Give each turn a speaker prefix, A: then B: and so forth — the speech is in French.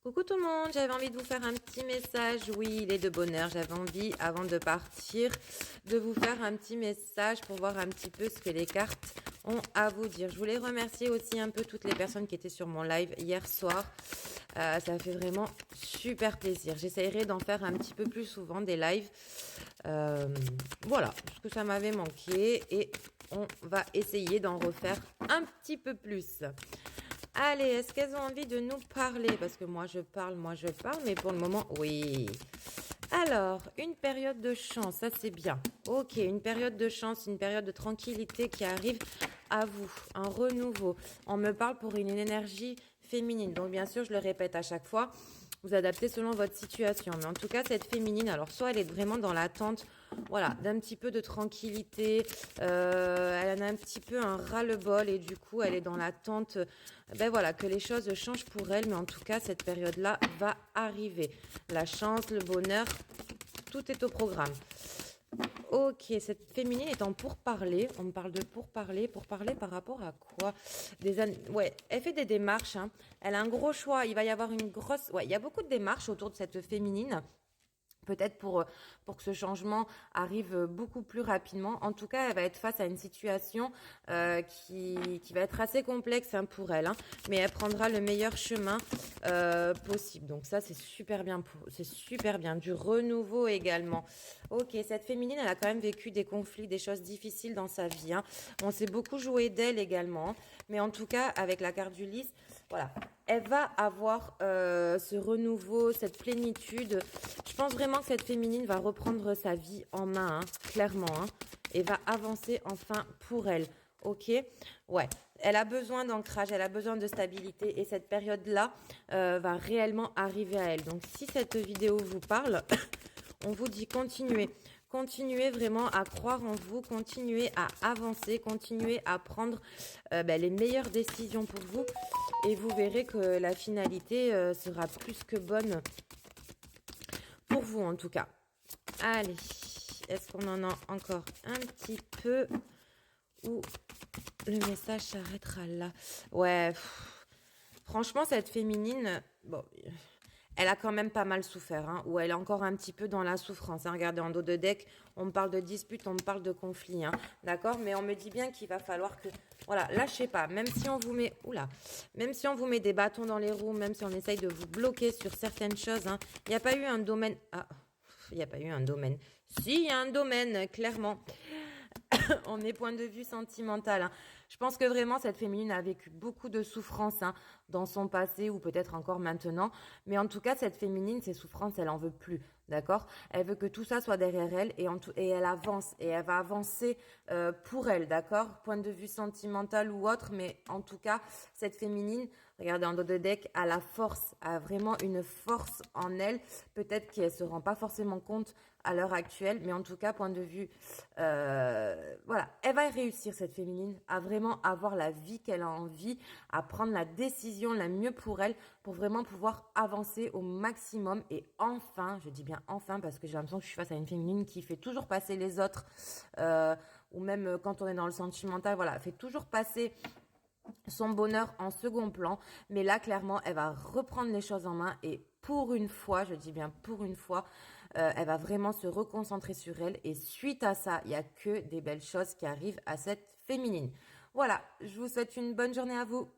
A: Coucou tout le monde, j'avais envie de vous faire un petit message. Oui, il est de bonne heure. J'avais envie, avant de partir, de vous faire un petit message pour voir un petit peu ce que les cartes ont à vous dire. Je voulais remercier aussi un peu toutes les personnes qui étaient sur mon live hier soir. Ça fait vraiment super plaisir. J'essaierai d'en faire un petit peu plus souvent des lives. Voilà, parce que ça m'avait manqué et on va essayer d'en refaire un petit peu plus. Allez, est-ce qu'elles ont envie de nous parler? Parce que moi je parle, mais pour le moment, oui. Alors, une période de chance, ça c'est bien. Ok, une période de chance, une période de tranquillité qui arrive à vous, un renouveau. On me parle pour une énergie féminine. Donc bien sûr, je le répète à chaque fois, vous adaptez selon votre situation. Mais en tout cas, cette féminine, alors soit elle est vraiment dans l'attente, voilà, d'un petit peu de tranquillité, elle en a un petit peu un ras-le-bol et du coup, elle est dans l'attente, ben voilà, que les choses changent pour elle. Mais en tout cas, cette période-là va arriver. La chance, le bonheur, tout est au programme. Ok, cette féminine est en pourparler. On me parle de pourparler. Pourparler par rapport à quoi? Ouais, elle fait des démarches. Hein. Elle a un gros choix. Il va y avoir une grosse... Ouais, il y a beaucoup de démarches autour de cette féminine. Peut-être pour que ce changement arrive beaucoup plus rapidement. En tout cas, elle va être face à une situation qui va être assez complexe hein, pour elle. Hein, mais elle prendra le meilleur chemin possible. Donc ça, c'est super bien. C'est super bien. Du renouveau également. Ok, cette féminine, elle a quand même vécu des conflits, des choses difficiles dans sa vie. Hein. On s'est beaucoup joué d'elle également. Hein, mais en tout cas, avec la carte du lys, voilà. Elle va avoir ce renouveau, cette plénitude. Je pense vraiment que cette féminine va reprendre sa vie en main, hein, clairement, hein, et va avancer enfin pour elle. Ok, ouais. Elle a besoin d'ancrage, elle a besoin de stabilité, et cette période-là va réellement arriver à elle. Donc, si cette vidéo vous parle, on vous dit continuez. Continuez vraiment à croire en vous, continuez à avancer, continuez à prendre les meilleures décisions pour vous et vous verrez que la finalité sera plus que bonne pour vous en tout cas. Allez, est-ce qu'on en a encore un petit peu ou le message s'arrêtera là? Ouais, franchement cette féminine, bon... Elle a quand même pas mal souffert, hein, ou elle est encore un petit peu dans la souffrance. Hein. Regardez, en dos de deck, on me parle de dispute, on me parle de conflit, hein, d'accord? Mais on me dit bien qu'il va falloir que, voilà, lâchez pas. Même si on vous met, même si on vous met des bâtons dans les roues, même si on essaye de vous bloquer sur certaines choses, hein, il n'y a pas eu un domaine. Ah, il n'y a pas eu un domaine. Si, il y a un domaine, clairement. On est point de vue sentimental. Hein. Je pense que vraiment cette féminine a vécu beaucoup de souffrances hein, dans son passé ou peut-être encore maintenant. Mais en tout cas, cette féminine, ses souffrances, elle en veut plus. D'accord? Elle veut que tout ça soit derrière elle et elle avance et elle va avancer pour elle. D'accord? Point de vue sentimental ou autre, mais en tout cas, cette féminine, regardez en dos de deck, a la force, a vraiment une force en elle. Peut-être qu'elle se rend pas forcément compte à l'heure actuelle, mais en tout cas, point de vue, voilà, elle va réussir cette féminine à vraiment avoir la vie qu'elle a envie, à prendre la décision la mieux pour elle, pour vraiment pouvoir avancer au maximum et enfin, je dis bien enfin parce que j'ai l'impression que je suis face à une féminine qui fait toujours passer les autres, ou même quand on est dans le sentimental, voilà, fait toujours passer son bonheur en second plan, mais là clairement elle va reprendre les choses en main et pour une fois, je dis bien pour une fois, elle va vraiment se reconcentrer sur elle et suite à ça, il n'y a que des belles choses qui arrivent à cette féminine. Voilà, je vous souhaite une bonne journée à vous.